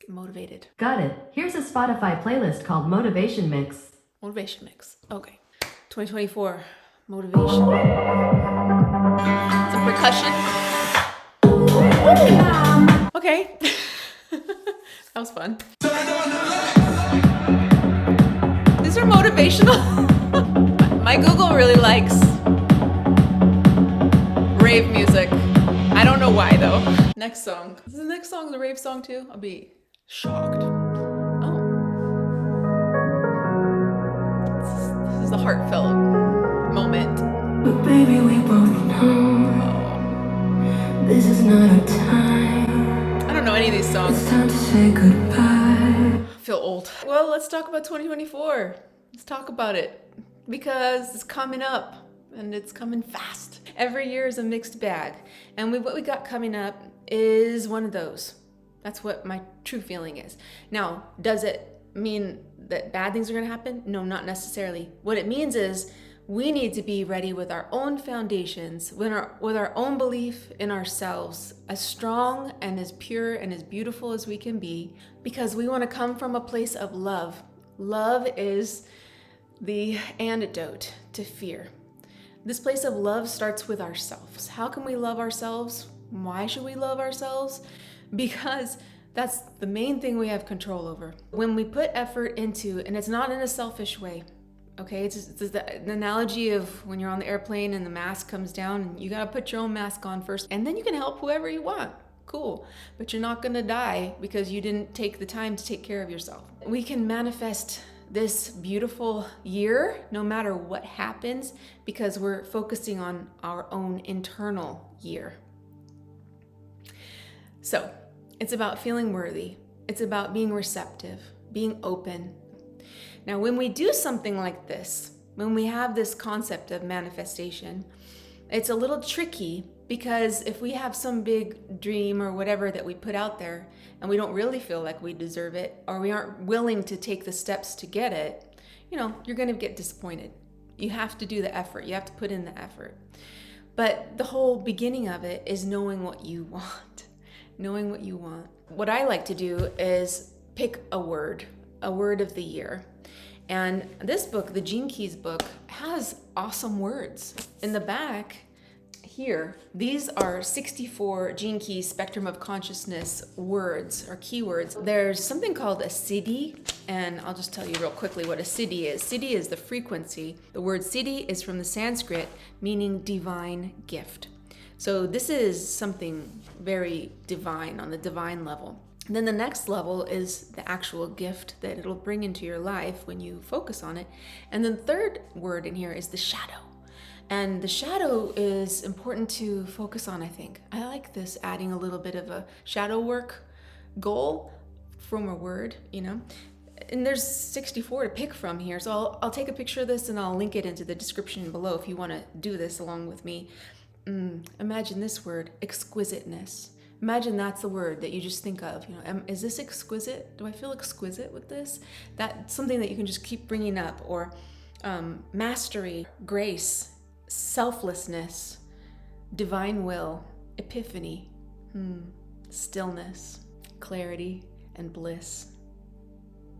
motivated. Got it. Here's a Spotify playlist called Motivation Mix. Motivation mix. Okay. 2024 motivation. Some percussion. Okay. That was fun. These are motivational. My Google really likes rave music. I don't know why though. Next song. Is the next song the rave song too? I'll be shocked. Oh. This is the heartfelt moment. But baby, we both know this is not our time. I don't know any of these songs. It's time to say goodbye. I feel old. Well, let's talk about 2024. Let's talk about it because it's coming up and it's coming fast. Every year is a mixed bag, and what we got coming up is one of those. That's what my true feeling is. Now, does it mean that bad things are going to happen? No, not necessarily. What it means is we need to be ready with our own foundations, with our own belief in ourselves, as strong and as pure and as beautiful as we can be, because we want to come from a place of love. Love is the antidote to fear. This place of love starts with ourselves. How can we love ourselves? Why should we love ourselves? Because that's the main thing we have control over. When we put effort into, and it's not in a selfish way, okay? It's the analogy of when you're on the airplane and the mask comes down and you gotta put your own mask on first, and then you can help whoever you want. Cool. But you're not gonna die because you didn't take the time to take care of yourself. We can manifest this beautiful year no matter what happens because we're focusing on our own internal year. So it's about feeling worthy. It's about being receptive, being open. Now, when we do something like this, when we have this concept of manifestation, it's a little tricky because if we have some big dream or whatever that we put out there and we don't really feel like we deserve it, or we aren't willing to take the steps to get it, you're going to get disappointed. You have to do the effort. You have to put in the effort. But the whole beginning of it is knowing what you want. Knowing what you want. What I like to do is pick a word of the year. And this book, the Gene Keys book, has awesome words. In the back here, these are 64 Gene Keys Spectrum of Consciousness words or keywords. There's something called a siddhi, and I'll just tell you real quickly what a siddhi is. Siddhi is the frequency. The word siddhi is from the Sanskrit, meaning divine gift. So this is something very divine, on the divine level. And then the next level is the actual gift that it'll bring into your life when you focus on it. And then the third word in here is the shadow. And the shadow is important to focus on, I think. I like this, adding a little bit of a shadow work goal from a word, And there's 64 to pick from here. So I'll take a picture of this and I'll link it into the description below if you want to do this along with me. Imagine this word, exquisiteness. Imagine that's the word that you just think of. Is this exquisite? Do I feel exquisite with this? That's something that you can just keep bringing up. Or mastery, grace, selflessness, divine will, epiphany, stillness, clarity, and bliss.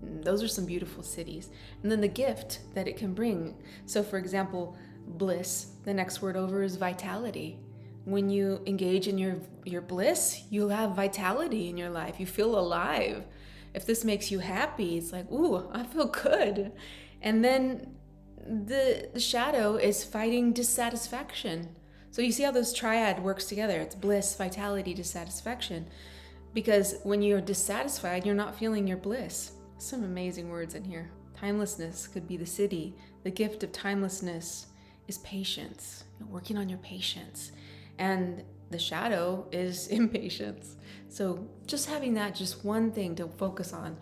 Those are some beautiful cities. And then the gift that it can bring. So for example, bliss, the next word over is vitality. When you engage in your bliss, you have vitality in your life. You feel alive. If this makes you happy, it's like, ooh, I feel good. And then the shadow is fighting dissatisfaction. So you see how those triad works together. It's bliss, vitality, dissatisfaction. Because when you're dissatisfied, you're not feeling your bliss. Some amazing words in here. Timelessness could be the siddhi. The gift of timelessness is patience. Working on your patience. And the shadow is impatience. So just having that, just one thing to focus on.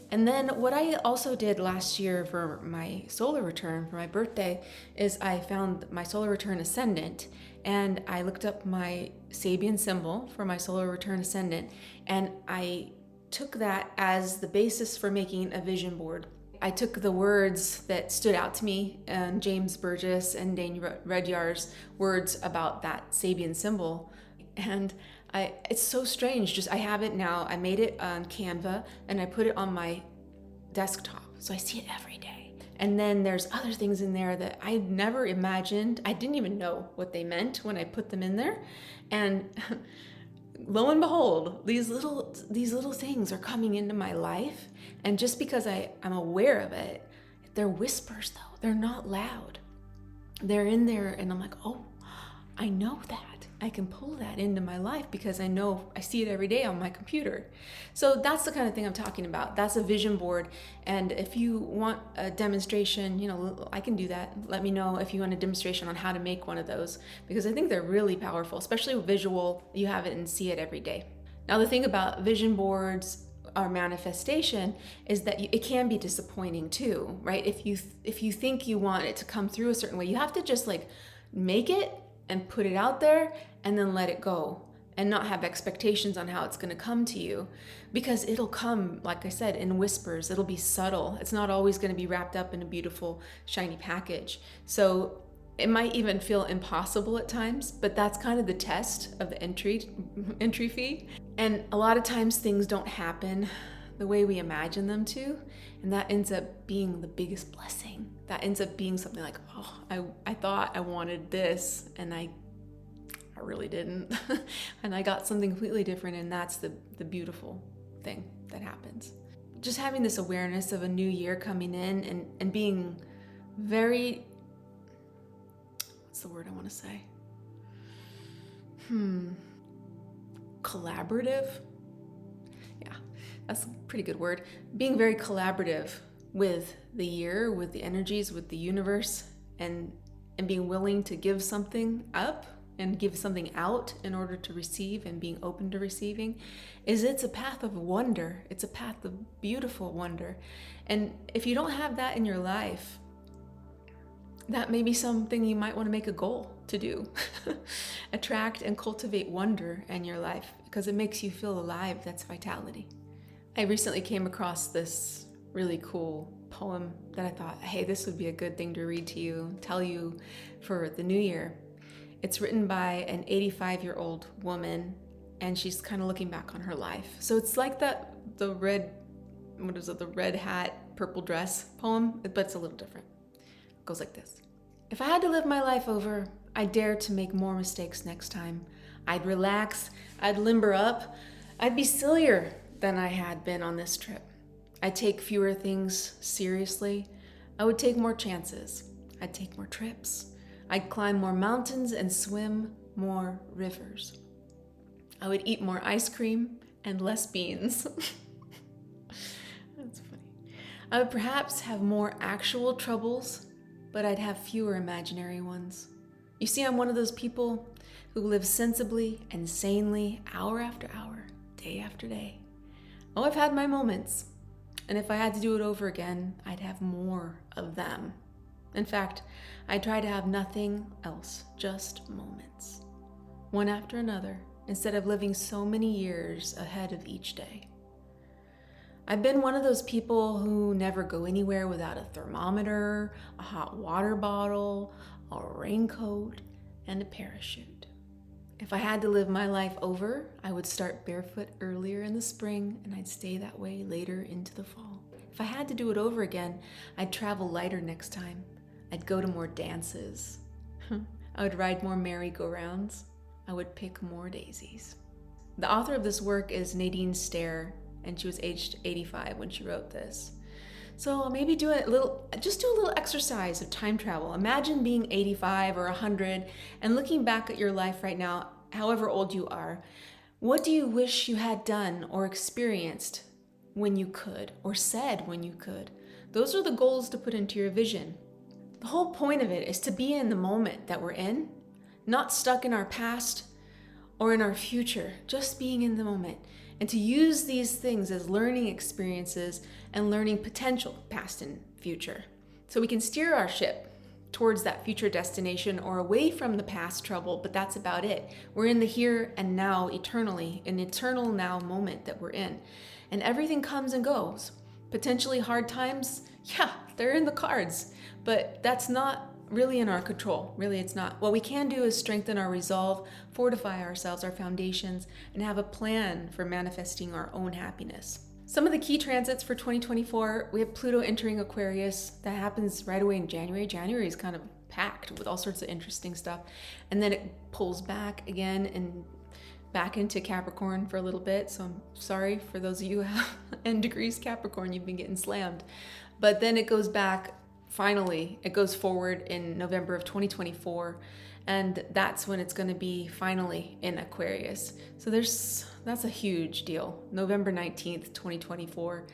And then what I also did last year for my solar return, for my birthday, is I found my solar return ascendant, and I looked up my Sabian symbol for my solar return ascendant, and I took that as the basis for making a vision board. I took the words that stood out to me, and James Burgess and Dane Rudyard's words about that Sabian symbol, and It's so strange. Just I have it now. I made it on Canva and I put it on my desktop, so I see it every day. And then there's other things in there that I never imagined. I didn't even know what they meant when I put them in there. And lo and behold, these little things are coming into my life. And just because I'm aware of it, they're whispers though. They're not loud. They're in there and I'm like, oh, I know that. I can pull that into my life because I know I see it every day on my computer. So that's the kind of thing I'm talking about. That's a vision board. And if you want a demonstration, I can do that. Let me know if you want a demonstration on how to make one of those, because I think they're really powerful, especially with visual. You have it and see it every day. Now, the thing about vision boards or manifestation is that it can be disappointing too, right? If you think you want it to come through a certain way, you have to just like make it and put it out there and then let it go and not have expectations on how it's going to come to you, because it'll come, like I said, in whispers. It'll be subtle. It's not always going to be wrapped up in a beautiful shiny package. So it might even feel impossible at times, but that's kind of the test of the entry fee. And a lot of times things don't happen the way we imagine them to, and that ends up being the biggest blessing. That ends up being something like, oh, I thought I wanted this and I really didn't. And I got something completely different, and that's the beautiful thing that happens. Just having this awareness of a new year coming in and being very, what's the word I want to say? Collaborative. Yeah, that's a pretty good word. Being very collaborative with the year, with the energies, with the universe, and being willing to give something up and give something out in order to receive, and being open to receiving, it's a path of wonder. It's a path of beautiful wonder. And if you don't have that in your life, that may be something you might want to make a goal to do. Attract and cultivate wonder in your life, because it makes you feel alive. That's vitality. I recently came across this really cool poem that I thought, hey, this would be a good thing to read to you, tell you for the new year. It's written by an 85-year-old woman, and she's kind of looking back on her life. So it's like the red hat, purple dress poem, but it's a little different. It goes like this. If I had to live my life over, I'd dare to make more mistakes next time. I'd relax, I'd limber up, I'd be sillier than I had been on this trip. I'd take fewer things seriously. I would take more chances. I'd take more trips. I'd climb more mountains and swim more rivers. I would eat more ice cream and less beans. That's funny. I would perhaps have more actual troubles, but I'd have fewer imaginary ones. You see, I'm one of those people who live sensibly and sanely, hour after hour, day after day. Oh, I've had my moments. And if I had to do it over again, I'd have more of them. In fact, I try to have nothing else, just moments, one after another, instead of living so many years ahead of each day. I've been one of those people who never go anywhere without a thermometer, a hot water bottle, a raincoat, and a parachute. If I had to live my life over, I would start barefoot earlier in the spring, and I'd stay that way later into the fall. If I had to do it over again, I'd travel lighter next time. I'd go to more dances. I would ride more merry-go-rounds. I would pick more daisies. The author of this work is Nadine Stair, and she was aged 85 when she wrote this. So maybe do a little exercise of time travel. Imagine being 85 or 100 and looking back at your life right now, however old you are. What do you wish you had done or experienced when you could, or said when you could? Those are the goals to put into your vision. The whole point of it is to be in the moment that we're in, not stuck in our past or in our future, just being in the moment, and to use these things as learning experiences and learning potential, past and future, so we can steer our ship towards that future destination or away from the past trouble, but that's about it. We're in the here and now eternally, an eternal now moment that we're in, and everything comes and goes. Potentially hard times, yeah, they're in the cards, but that's not really in our control. Really, it's not. What we can do is strengthen our resolve, fortify ourselves, our foundations, and have a plan for manifesting our own happiness. Some of the key transits for 2024, we have Pluto entering Aquarius. That happens right away in January. January is kind of packed with all sorts of interesting stuff. And then it pulls back again and back into Capricorn for a little bit. So I'm sorry for those of you who have N degrees Capricorn, you've been getting slammed. But then it goes back, finally, it goes forward in November of 2024. And that's when it's going to be finally in Aquarius. So that's a huge deal. November 19th, 2024.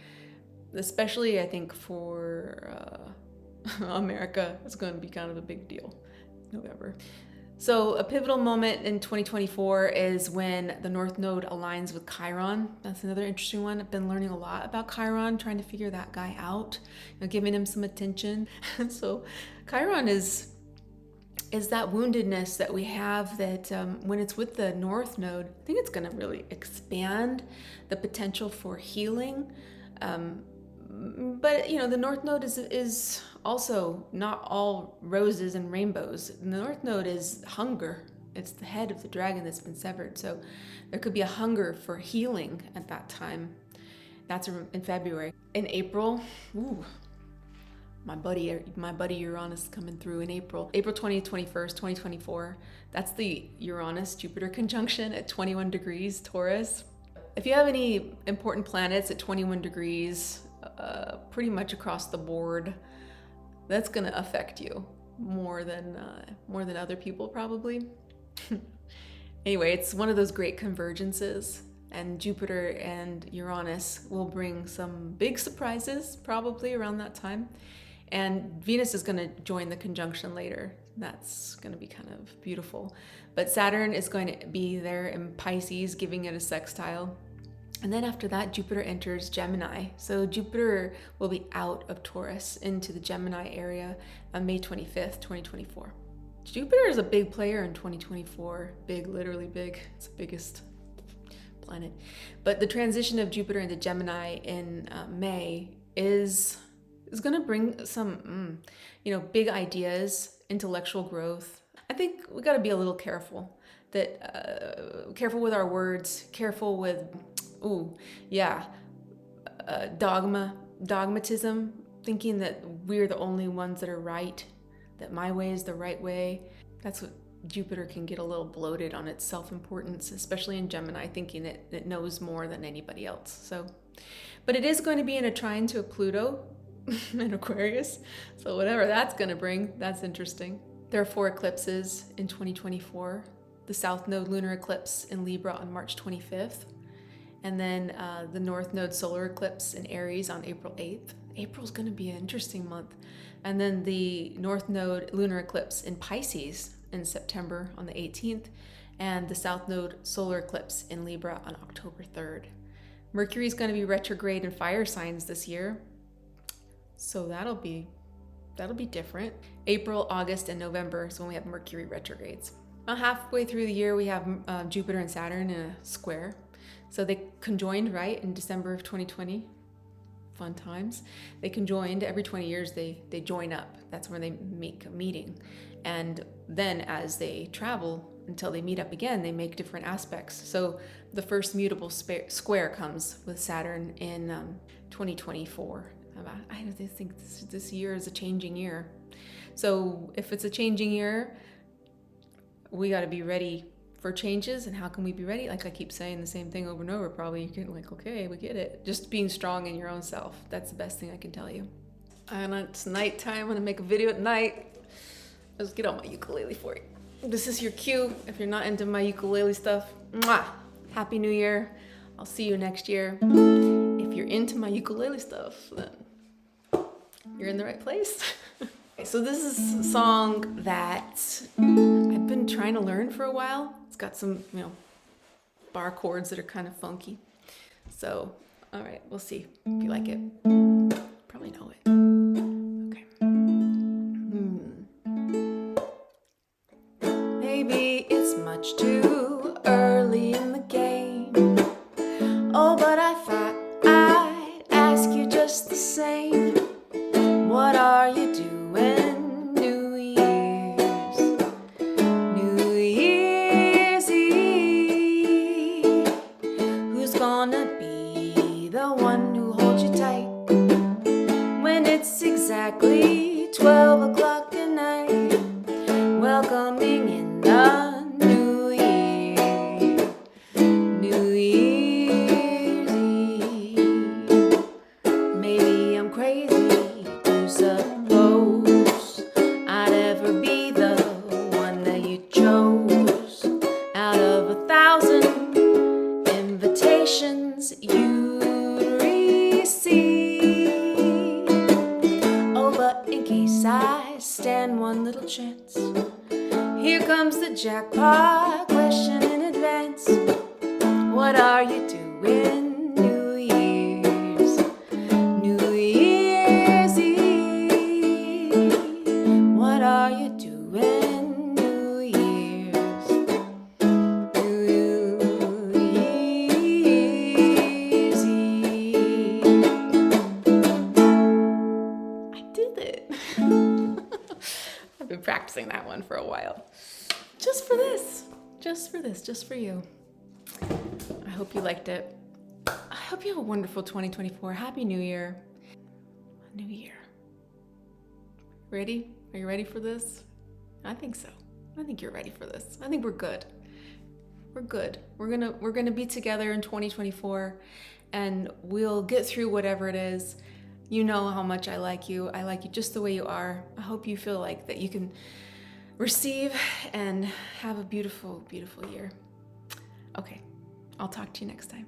Especially, I think, for America, it's going to be kind of a big deal. November. So a pivotal moment in 2024 is when the North Node aligns with Chiron. That's another interesting one. I've been learning a lot about Chiron, trying to figure that guy out, giving him some attention. So Chiron is that woundedness that we have that when it's with the North Node, I think it's going to really expand the potential for healing. But the North Node is also not all roses and rainbows. The North Node is hunger. It's the head of the dragon that's been severed. So there could be a hunger for healing at that time. That's in February. In April, my buddy Uranus coming through in April. April 20th, 21st, 2024. That's the Uranus-Jupiter conjunction at 21 degrees Taurus. If you have any important planets at 21 degrees, pretty much across the board, that's going to affect you more than other people probably. Anyway, it's one of those great convergences, and Jupiter and Uranus will bring some big surprises probably around that time. And Venus is going to join the conjunction later. That's going to be kind of beautiful. But Saturn is going to be there in Pisces, giving it a sextile. And then after that, Jupiter enters Gemini. So Jupiter will be out of Taurus into the Gemini area on May 25th, 2024. Jupiter is a big player in 2024. Big, literally big. It's the biggest planet. But the transition of Jupiter into Gemini in May is going to bring some, big ideas, intellectual growth. I think we got to be a little careful. Careful with our words, careful with dogmatism, thinking that we're the only ones that are right, that my way is the right way. That's what Jupiter can get a little bloated on its self-importance, especially in Gemini, thinking that it knows more than anybody else. So, but it is going to be in a trine to a Pluto in Aquarius. So whatever that's going to bring, that's interesting. There are 4 eclipses in 2024. The South Node lunar eclipse in Libra on March 25th. And then the North Node solar eclipse in Aries on April 8th. April's going to be an interesting month. And then the North Node lunar eclipse in Pisces in September on the 18th. And the South Node solar eclipse in Libra on October 3rd. Mercury is going to be retrograde in fire signs this year. So that'll be different. April, August, and November is when we have Mercury retrogrades. About halfway through the year, we have Jupiter and Saturn in a square. So they conjoined, right, in December of 2020. Fun times. They conjoined every 20 years. They join up. That's where they make a meeting. And then as they travel until they meet up again, they make different aspects. So the first mutable square comes with Saturn in 2024. I don't think this year is a changing year. So if it's a changing year, we got to be ready for changes. And how can we be ready? Like I keep saying the same thing over and over, probably you can okay, we get it. Just being strong in your own self. That's the best thing I can tell you. And it's nighttime. I'm going to make a video at night. Let's get on my ukulele for you. This is your cue. If you're not into my ukulele stuff, mwah! Happy New Year. I'll see you next year. If you're into my ukulele stuff, then you're in the right place. So this is a song that I've been trying to learn for a while. It's got some, bar chords that are kind of funky. So, all right, we'll see if you like it. Probably know it. Okay. Maybe it's much too early in the game. Oh, but I thought I'd ask you just the same. What are you doing New Year? hold you tight when it's exactly 12 o'clock at night, welcoming in the new year, New Year's Eve. Maybe I'm crazy to suppose I'd ever be the one that you chose out of 1,000 invitations you'd receive. Oh, but in case I stand one little chance, here comes the jackpot question in advance. What are you doing New Year's Eve? What are you doing New Year's Eve? I did it. I've been practicing that one for a while. Just for this, just for you. I hope you liked it. I hope you have a wonderful 2024. Happy New Year. New Year. Ready? Are you ready for this? I think so. I think you're ready for this. I think we're good. We're good. We're gonna be together in 2024, and we'll get through whatever it is. You know how much I like you. I like you just the way you are. I hope you feel like that you can receive and have a beautiful, beautiful year. Okay, I'll talk to you next time.